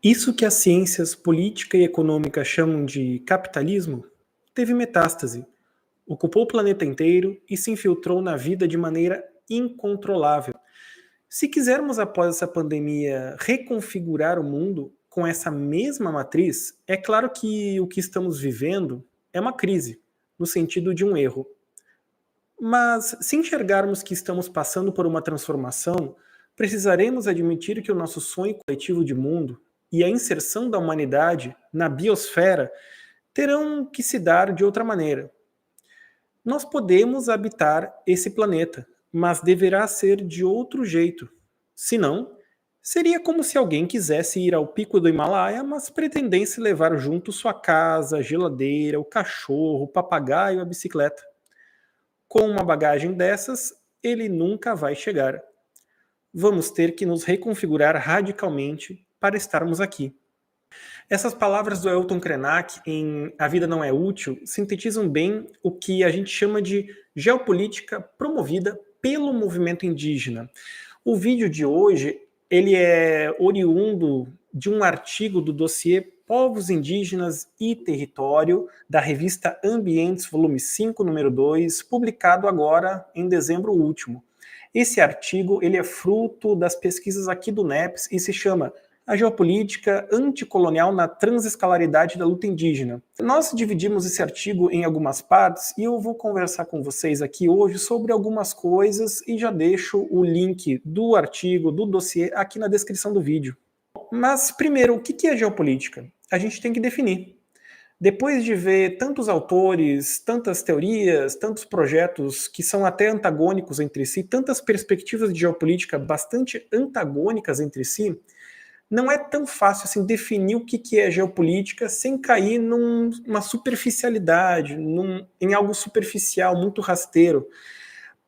Isso que as ciências política e econômica chamam de capitalismo teve metástase, ocupou o planeta inteiro e se infiltrou na vida de maneira incontrolável. Se quisermos, após essa pandemia, reconfigurar o mundo com essa mesma matriz, é claro que o que estamos vivendo é uma crise, no sentido de um erro. Mas, se enxergarmos que estamos passando por uma transformação, precisaremos admitir que o nosso sonho coletivo de mundo e a inserção da humanidade na biosfera terão que se dar de outra maneira. Nós podemos habitar esse planeta, mas deverá ser de outro jeito. Senão, seria como se alguém quisesse ir ao pico do Himalaia, mas pretendesse levar junto sua casa, a geladeira, o cachorro, o papagaio, a bicicleta. Com uma bagagem dessas, ele nunca vai chegar. Vamos ter que nos reconfigurar radicalmente para estarmos aqui. Essas palavras do Ailton Krenak em A Vida Não É Útil sintetizam bem o que a gente chama de geopolítica promovida pelo movimento indígena. O vídeo de hoje ele é oriundo de um artigo do dossiê Povos Indígenas e Território, da revista Ambientes, volume 5, número 2, publicado agora em dezembro último. Esse artigo ele é fruto das pesquisas aqui do NEPS e se chama A Geopolítica Anticolonial na Transescalaridade da Luta Indígena. Nós dividimos esse artigo em algumas partes e eu vou conversar com vocês aqui hoje sobre algumas coisas e já deixo o link do artigo, do dossiê, aqui na descrição do vídeo. Mas, primeiro, o que é geopolítica? A gente tem que definir. Depois de ver tantos autores, tantas teorias, tantos projetos que são até antagônicos entre si, tantas perspectivas de geopolítica bastante antagônicas entre si, não é tão fácil assim definir o que é geopolítica sem cair numa superficialidade, em algo superficial, muito rasteiro.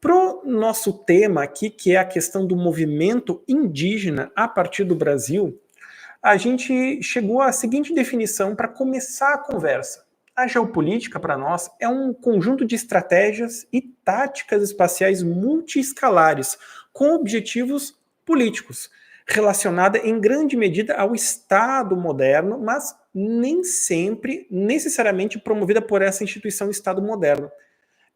Pro nosso tema aqui, que é a questão do movimento indígena a partir do Brasil, a gente chegou à seguinte definição para começar a conversa. A geopolítica, para nós, é um conjunto de estratégias e táticas espaciais multiescalares, com objetivos políticos, relacionada em grande medida ao Estado moderno, mas nem sempre necessariamente promovida por essa instituição Estado moderno.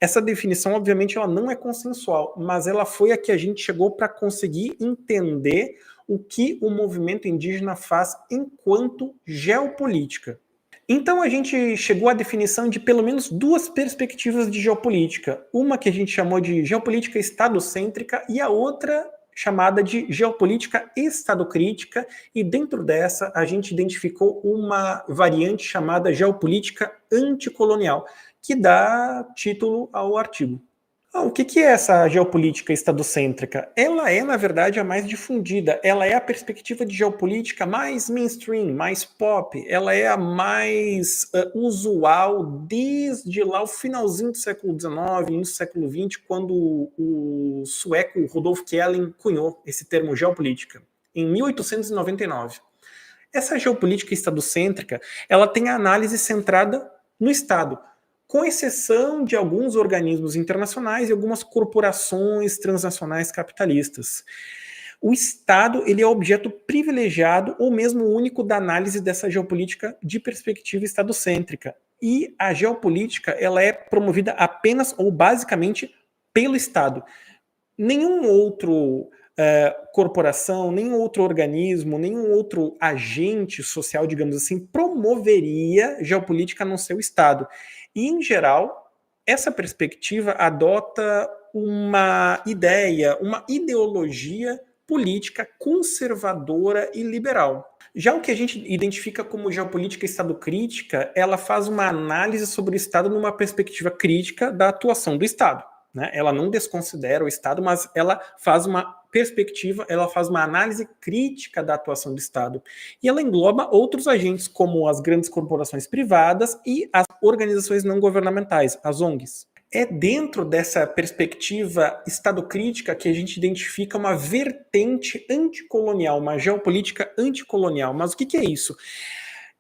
Essa definição, obviamente, ela não é consensual, mas ela foi a que a gente chegou para conseguir entender o que o movimento indígena faz enquanto geopolítica. Então a gente chegou à definição de pelo menos duas perspectivas de geopolítica. Uma que a gente chamou de geopolítica estadocêntrica e a outra chamada de geopolítica estadocrítica, e dentro dessa a gente identificou uma variante chamada geopolítica anticolonial, que dá título ao artigo. O que é essa geopolítica estadocêntrica? Ela é, na verdade, a mais difundida. Ela é a perspectiva de geopolítica mais mainstream, mais pop. Ela é a mais usual desde lá o finalzinho do século XIX, início do século XX, quando o sueco Rudolf Kjellin cunhou esse termo geopolítica, em 1899. Essa geopolítica estadocêntrica, ela tem a análise centrada no Estado, com exceção de alguns organismos internacionais e algumas corporações transnacionais capitalistas. O Estado ele é objeto privilegiado ou mesmo único da análise dessa geopolítica de perspectiva estadocêntrica. E a geopolítica ela é promovida apenas ou basicamente pelo Estado. Nenhum outro corporação, nenhum outro organismo, nenhum outro agente social, digamos assim, promoveria geopolítica a não ser o Estado. E, em geral, essa perspectiva adota uma ideia, uma ideologia política conservadora e liberal. Já o que a gente identifica como geopolítica estadocrítica, ela faz uma análise sobre o Estado numa perspectiva crítica da atuação do Estado. Né? Ela não desconsidera o Estado, mas ela faz uma perspectiva, ela faz uma análise crítica da atuação do Estado. E ela engloba outros agentes, como as grandes corporações privadas e as organizações não governamentais, as ONGs. É dentro dessa perspectiva estadocrítica que a gente identifica uma vertente anticolonial, uma geopolítica anticolonial. Mas o que é isso?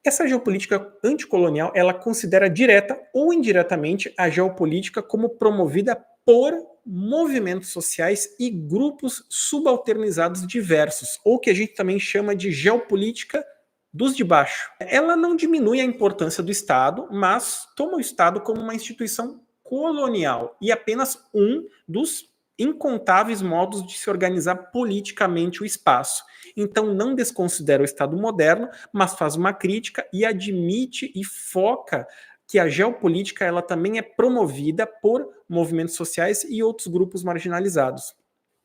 Essa geopolítica anticolonial, ela considera direta ou indiretamente a geopolítica como promovida por movimentos sociais e grupos subalternizados diversos, ou que a gente também chama de geopolítica dos de baixo. Ela não diminui a importância do Estado, mas toma o Estado como uma instituição colonial e apenas um dos incontáveis modos de se organizar politicamente o espaço. Então não desconsidera o Estado moderno, mas faz uma crítica e admite e foca que a geopolítica ela também é promovida por movimentos sociais e outros grupos marginalizados.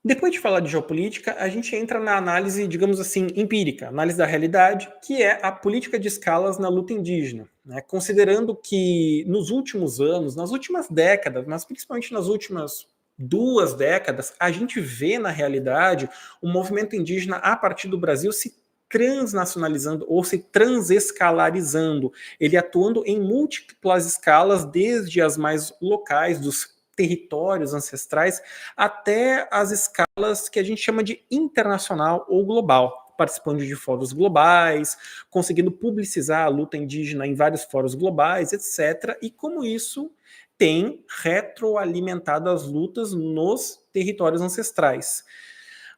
Depois de falar de geopolítica, a gente entra na análise, digamos assim, empírica, análise da realidade, que é a política de escalas na luta indígena, né? Considerando que nos últimos anos, nas últimas décadas, mas principalmente nas últimas 2 décadas, a gente vê na realidade o movimento indígena a partir do Brasil se transnacionalizando ou se transescalarizando, ele atuando em múltiplas escalas, desde as mais locais, dos territórios ancestrais, até as escalas que a gente chama de internacional ou global, participando de fóruns globais, conseguindo publicizar a luta indígena em vários fóruns globais, etc. E como isso tem retroalimentado as lutas nos territórios ancestrais.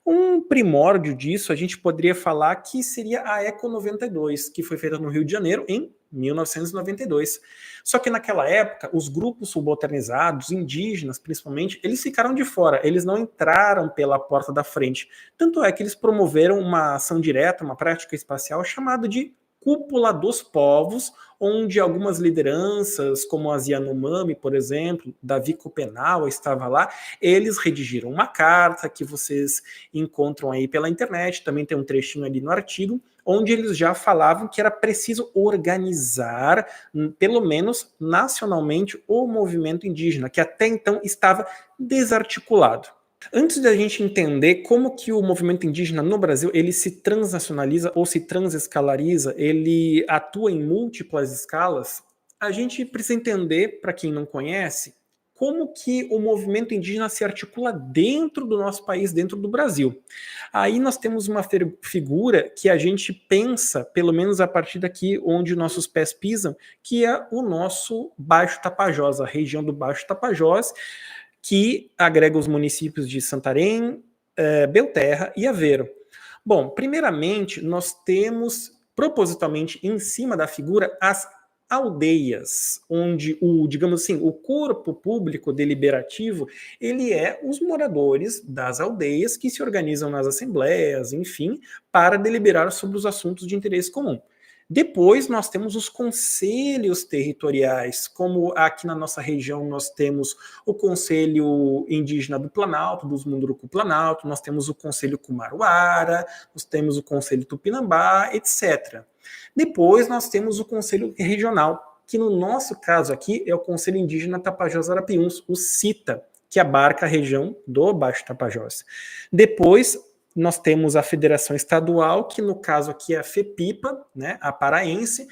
Um primórdio disso, a gente poderia falar que seria a Eco 92, que foi feita no Rio de Janeiro em 1992. Só que naquela época, os grupos subalternizados, indígenas principalmente, eles ficaram de fora, eles não entraram pela porta da frente. Tanto é que eles promoveram uma ação direta, uma prática espacial chamada de Cúpula dos Povos, onde algumas lideranças, como as Yanomami, por exemplo, Davi Copenau estava lá, eles redigiram uma carta que vocês encontram aí pela internet, também tem um trechinho ali no artigo, onde eles já falavam que era preciso organizar, pelo menos nacionalmente, o movimento indígena, que até então estava desarticulado. Antes da gente entender como que o movimento indígena no Brasil ele se transnacionaliza ou se transescalariza, ele atua em múltiplas escalas, a gente precisa entender, para quem não conhece, como que o movimento indígena se articula dentro do nosso país, dentro do Brasil. Aí nós temos uma figura que a gente pensa, pelo menos a partir daqui onde nossos pés pisam, que é o nosso Baixo Tapajós, a região do Baixo Tapajós, que agrega os municípios de Santarém, Belterra e Aveiro. Bom, primeiramente, nós temos propositalmente em cima da figura as aldeias, onde digamos assim, o corpo público deliberativo, ele é os moradores das aldeias que se organizam nas assembleias, enfim, para deliberar sobre os assuntos de interesse comum. Depois nós temos os conselhos territoriais, como aqui na nossa região nós temos o Conselho Indígena do Planalto, dos Munduruku Planalto, nós temos o Conselho Kumaruara, nós temos o Conselho Tupinambá, etc. Depois nós temos o Conselho Regional, que no nosso caso aqui é o Conselho Indígena Tapajós Arapiuns, o CITA, que abarca a região do Baixo Tapajós. Depois nós temos a Federação Estadual, que no caso aqui é a FEPIPA, né, a paraense,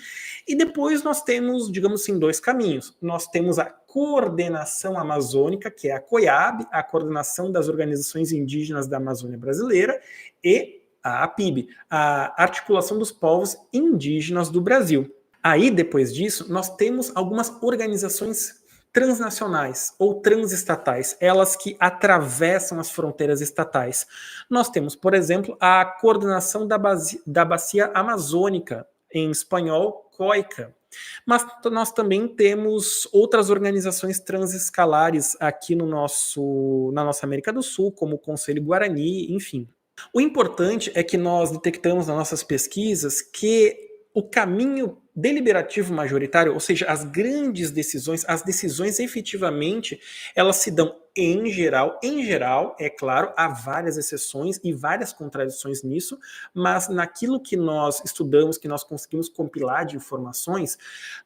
e depois nós temos, digamos assim, dois caminhos. Nós temos a Coordenação Amazônica, que é a COIAB, a Coordenação das Organizações Indígenas da Amazônia Brasileira, e a APIB, a Articulação dos Povos Indígenas do Brasil. Aí, depois disso, nós temos algumas organizações transnacionais ou transestatais, elas que atravessam as fronteiras estatais. Nós temos, por exemplo, a Coordenação da Bacia Amazônica, em espanhol, COICA. Mas nós também temos outras organizações transescalares aqui na nossa América do Sul, como o Conselho Guarani, enfim. O importante é que nós detectamos nas nossas pesquisas que o caminho deliberativo majoritário, ou seja, as grandes decisões, as decisões efetivamente, elas se dão em geral, é claro, há várias exceções e várias contradições nisso, mas naquilo que nós estudamos, que nós conseguimos compilar de informações,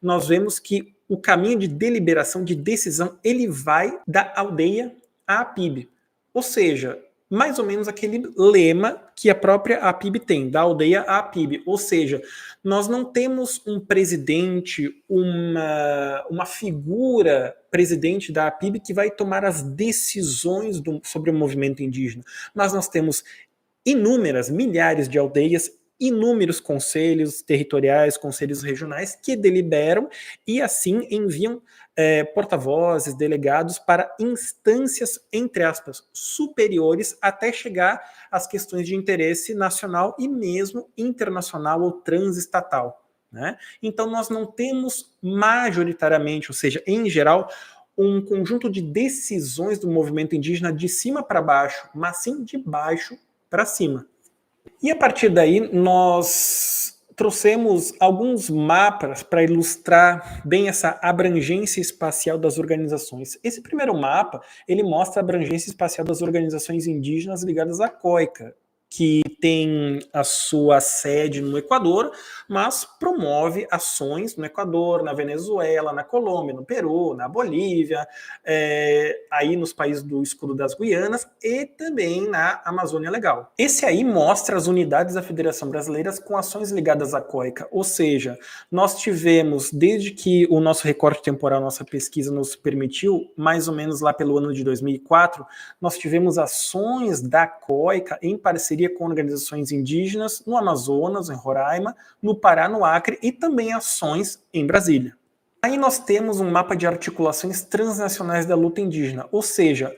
nós vemos que o caminho de deliberação, de decisão, ele vai da aldeia à PIB. Ou seja, mais ou menos aquele lema que a própria APIB tem, da aldeia à APIB. Ou seja, nós não temos um presidente, uma figura presidente da APIB que vai tomar as decisões sobre o movimento indígena. Mas nós temos inúmeras, milhares de aldeias inúmeros conselhos territoriais, conselhos regionais que deliberam e assim enviam porta-vozes, delegados para instâncias, entre aspas, superiores até chegar às questões de interesse nacional e mesmo internacional ou transestatal, né? Então nós não temos majoritariamente, ou seja, em geral, um conjunto de decisões do movimento indígena de cima para baixo, mas sim de baixo para cima. E a partir daí, nós trouxemos alguns mapas para ilustrar bem essa abrangência espacial das organizações. Esse primeiro mapa, ele mostra a abrangência espacial das organizações indígenas ligadas à COICA, que tem a sua sede no Equador, mas promove ações no Equador, na Venezuela, na Colômbia, no Peru, na Bolívia, aí nos países do Escudo das Guianas e também na Amazônia Legal. Esse aí mostra as unidades da Federação Brasileira com ações ligadas à COICA, ou seja, nós tivemos, desde que o nosso recorte temporal, nossa pesquisa nos permitiu, mais ou menos lá pelo ano de 2004, nós tivemos ações da COICA em parceria com organizações indígenas no Amazonas, em Roraima, no Pará, no Acre e também ações em Brasília. Aí nós temos um mapa de articulações transnacionais da luta indígena, ou seja,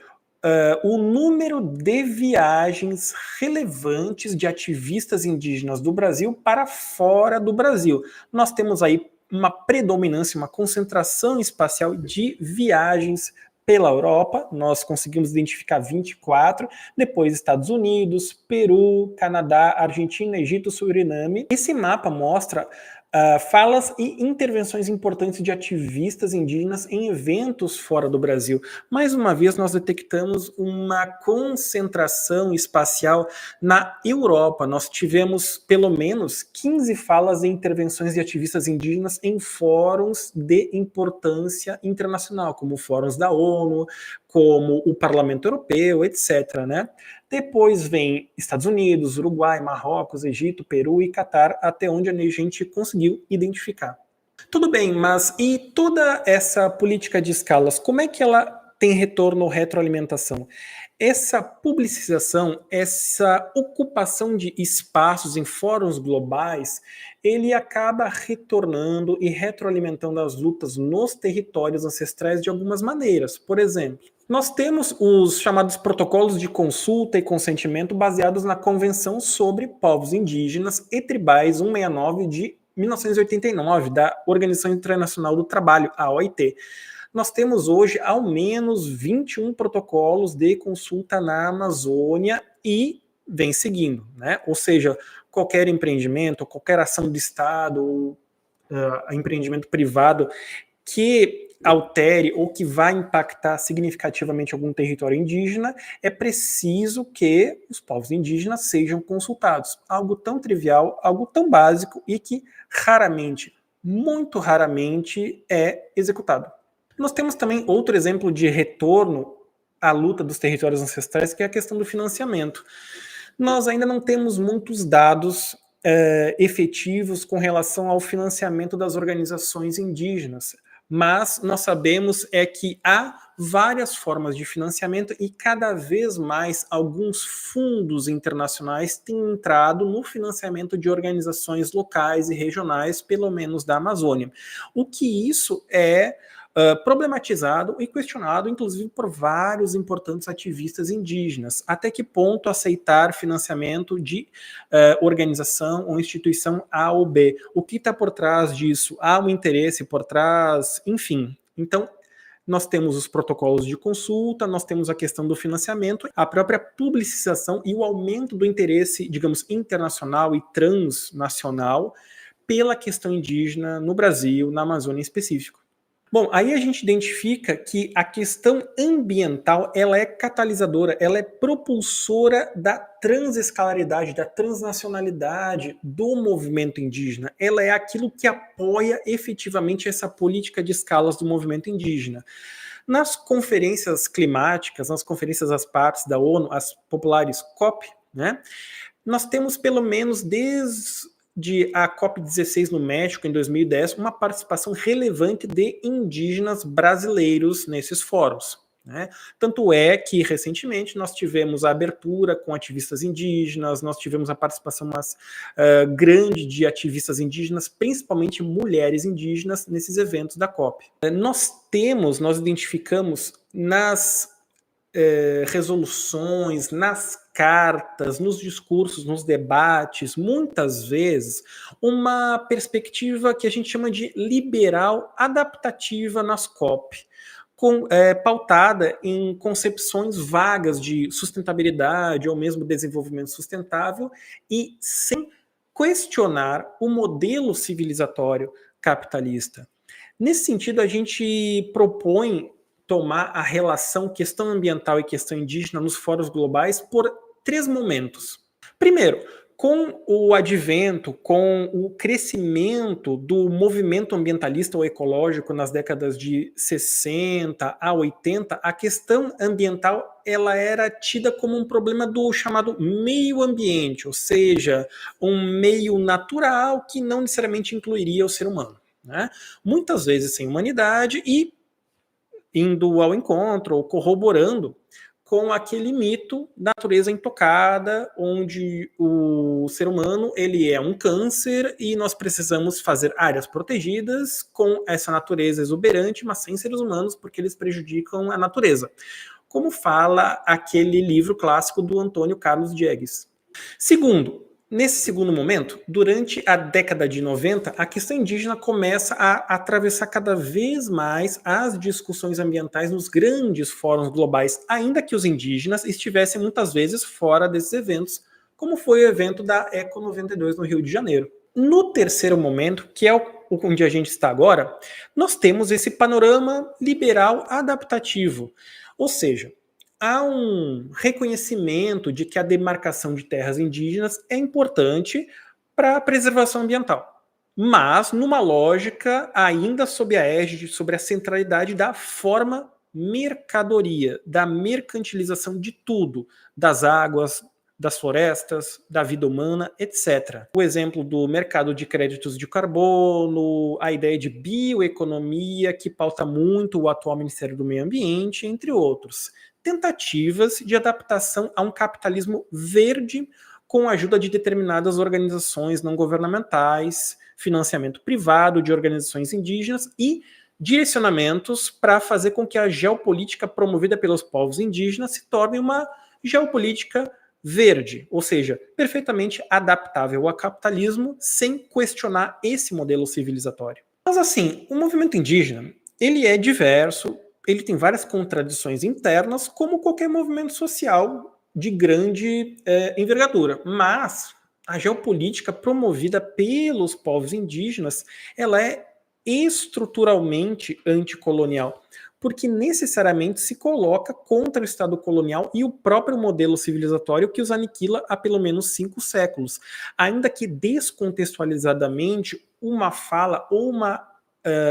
o número de viagens relevantes de ativistas indígenas do Brasil para fora do Brasil. Nós temos aí uma predominância, uma concentração espacial de viagens pela Europa, nós conseguimos identificar 24, depois Estados Unidos, Peru, Canadá, Argentina, Egito, Suriname. Esse mapa mostra falas e intervenções importantes de ativistas indígenas em eventos fora do Brasil. Mais uma vez, nós detectamos uma concentração espacial na Europa. Nós tivemos pelo menos 15 falas e intervenções de ativistas indígenas em fóruns de importância internacional, como fóruns da ONU, como o Parlamento Europeu, etc., né? Depois vem Estados Unidos, Uruguai, Marrocos, Egito, Peru e Catar, até onde a gente conseguiu identificar. Tudo bem, mas e toda essa política de escalas, como é que ela tem retorno ou retroalimentação? Essa publicização, essa ocupação de espaços em fóruns globais, ele acaba retornando e retroalimentando as lutas nos territórios ancestrais de algumas maneiras. Por exemplo, nós temos os chamados protocolos de consulta e consentimento baseados na Convenção sobre Povos Indígenas e Tribais 169 de 1989, da Organização Internacional do Trabalho, a OIT. Nós temos hoje ao menos 21 protocolos de consulta na Amazônia e vem seguindo, né? Ou seja, qualquer empreendimento, qualquer ação de Estado, empreendimento privado que altere ou que vá impactar significativamente algum território indígena, é preciso que os povos indígenas sejam consultados. Algo tão trivial, algo tão básico e que raramente, muito raramente, é executado. Nós temos também outro exemplo de retorno à luta dos territórios ancestrais, que é a questão do financiamento. Nós ainda não temos muitos dados efetivos com relação ao financiamento das organizações indígenas, mas nós sabemos que há várias formas de financiamento e cada vez mais alguns fundos internacionais têm entrado no financiamento de organizações locais e regionais, pelo menos da Amazônia. O que isso é problematizado e questionado, inclusive, por vários importantes ativistas indígenas. Até que ponto aceitar financiamento de organização ou instituição A ou B? O que está por trás disso? Há um interesse por trás? Enfim. Então, nós temos os protocolos de consulta, nós temos a questão do financiamento, a própria publicização e o aumento do interesse, digamos, internacional e transnacional pela questão indígena no Brasil, na Amazônia em específico. Bom, aí a gente identifica que a questão ambiental, ela é catalisadora, ela é propulsora da transescalaridade, da transnacionalidade do movimento indígena. Ela é aquilo que apoia efetivamente essa política de escalas do movimento indígena. Nas conferências climáticas, nas conferências das partes da ONU, as populares COP, né, nós temos pelo menos desde a COP16 no México, em 2010, uma participação relevante de indígenas brasileiros nesses fóruns. né? Tanto é que, recentemente, nós tivemos a abertura com ativistas indígenas, nós tivemos a participação grande de ativistas indígenas, principalmente mulheres indígenas, nesses eventos da COP. Nós identificamos nas resoluções, nas cartas, nos discursos, nos debates, muitas vezes, uma perspectiva que a gente chama de liberal adaptativa nas COP, pautada em concepções vagas de sustentabilidade ou mesmo desenvolvimento sustentável e sem questionar o modelo civilizatório capitalista. Nesse sentido, a gente propõe tomar a relação questão ambiental e questão indígena nos fóruns globais por 3 momentos. Primeiro, com o advento, com o crescimento do movimento ambientalista ou ecológico nas décadas de 60 a 80, a questão ambiental ela era tida como um problema do chamado meio ambiente, ou seja, um meio natural que não necessariamente incluiria o ser humano, né? Muitas vezes sem humanidade e indo ao encontro ou corroborando com aquele mito da natureza intocada, onde o ser humano ele é um câncer e nós precisamos fazer áreas protegidas com essa natureza exuberante, mas sem seres humanos, porque eles prejudicam a natureza. Como fala aquele livro clássico do Antônio Carlos Diegues. Nesse segundo momento, durante a década de 90, a questão indígena começa a atravessar cada vez mais as discussões ambientais nos grandes fóruns globais, ainda que os indígenas estivessem muitas vezes fora desses eventos, como foi o evento da Eco 92 no Rio de Janeiro. No terceiro momento, que é onde a gente está agora, nós temos esse panorama liberal adaptativo, ou seja, há um reconhecimento de que a demarcação de terras indígenas é importante para a preservação ambiental, mas numa lógica ainda sob a égide, sobre a centralidade da forma mercadoria, da mercantilização de tudo, das águas, das florestas, da vida humana, etc. O exemplo do mercado de créditos de carbono, a ideia de bioeconomia, que pauta muito o atual Ministério do Meio Ambiente, entre outros. Tentativas de adaptação a um capitalismo verde com a ajuda de determinadas organizações não governamentais, financiamento privado de organizações indígenas e direcionamentos para fazer com que a geopolítica promovida pelos povos indígenas se torne uma geopolítica verde, ou seja, perfeitamente adaptável ao capitalismo sem questionar esse modelo civilizatório. Mas assim, o movimento indígena, ele é diverso, ele tem várias contradições internas, como qualquer movimento social de grande envergadura. Mas a geopolítica promovida pelos povos indígenas, ela é estruturalmente anticolonial, porque necessariamente se coloca contra o Estado colonial e o próprio modelo civilizatório que os aniquila há pelo menos 5 séculos. Ainda que descontextualizadamente, uma fala ou uma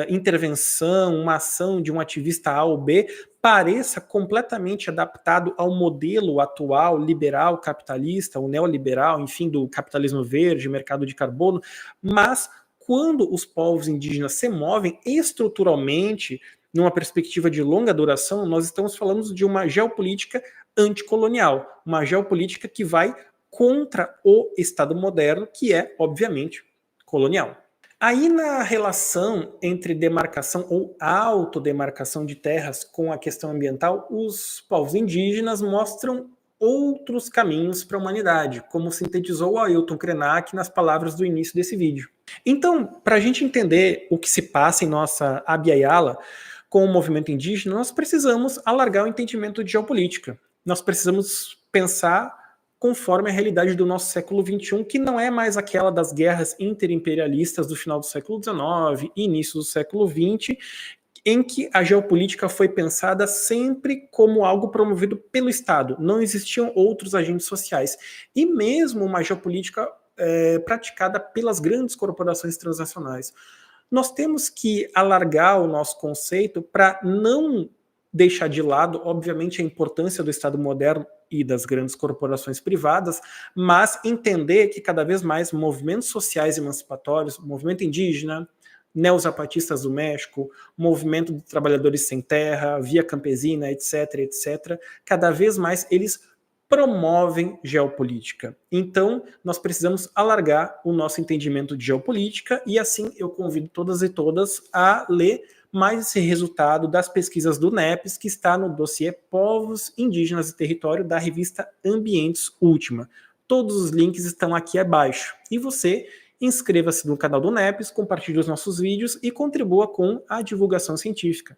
intervenção, uma ação de um ativista A ou B pareça completamente adaptado ao modelo atual, liberal, capitalista, o neoliberal, enfim, do capitalismo verde, mercado de carbono, mas quando os povos indígenas se movem estruturalmente, numa perspectiva de longa duração, nós estamos falando de uma geopolítica anticolonial, uma geopolítica que vai contra o Estado moderno, que é, obviamente, colonial. Aí na relação entre demarcação ou autodemarcação de terras com a questão ambiental, os povos indígenas mostram outros caminhos para a humanidade, como sintetizou o Ailton Krenak nas palavras do início desse vídeo. Então, para a gente entender o que se passa em nossa Abya Yala com o movimento indígena, nós precisamos alargar o entendimento de geopolítica. Nós precisamos pensar conforme a realidade do nosso século XXI, que não é mais aquela das guerras interimperialistas do final do século XIX e início do século XX, em que a geopolítica foi pensada sempre como algo promovido pelo Estado. Não existiam outros agentes sociais. E mesmo uma geopolítica praticada pelas grandes corporações transnacionais. Nós temos que alargar o nosso conceito para não deixar de lado, obviamente, a importância do Estado moderno e das grandes corporações privadas, mas entender que cada vez mais movimentos sociais emancipatórios, movimento indígena, neozapatistas do México, movimento de trabalhadores sem terra, via campesina, etc, etc, cada vez mais eles promovem geopolítica. Então, nós precisamos alargar o nosso entendimento de geopolítica e assim eu convido todas e todas a ler mais esse resultado das pesquisas do NEPES, que está no dossiê Povos Indígenas e Território da revista Ambientes Última. Todos os links estão aqui abaixo. E você inscreva-se no canal do NEPES, compartilhe os nossos vídeos e contribua com a divulgação científica.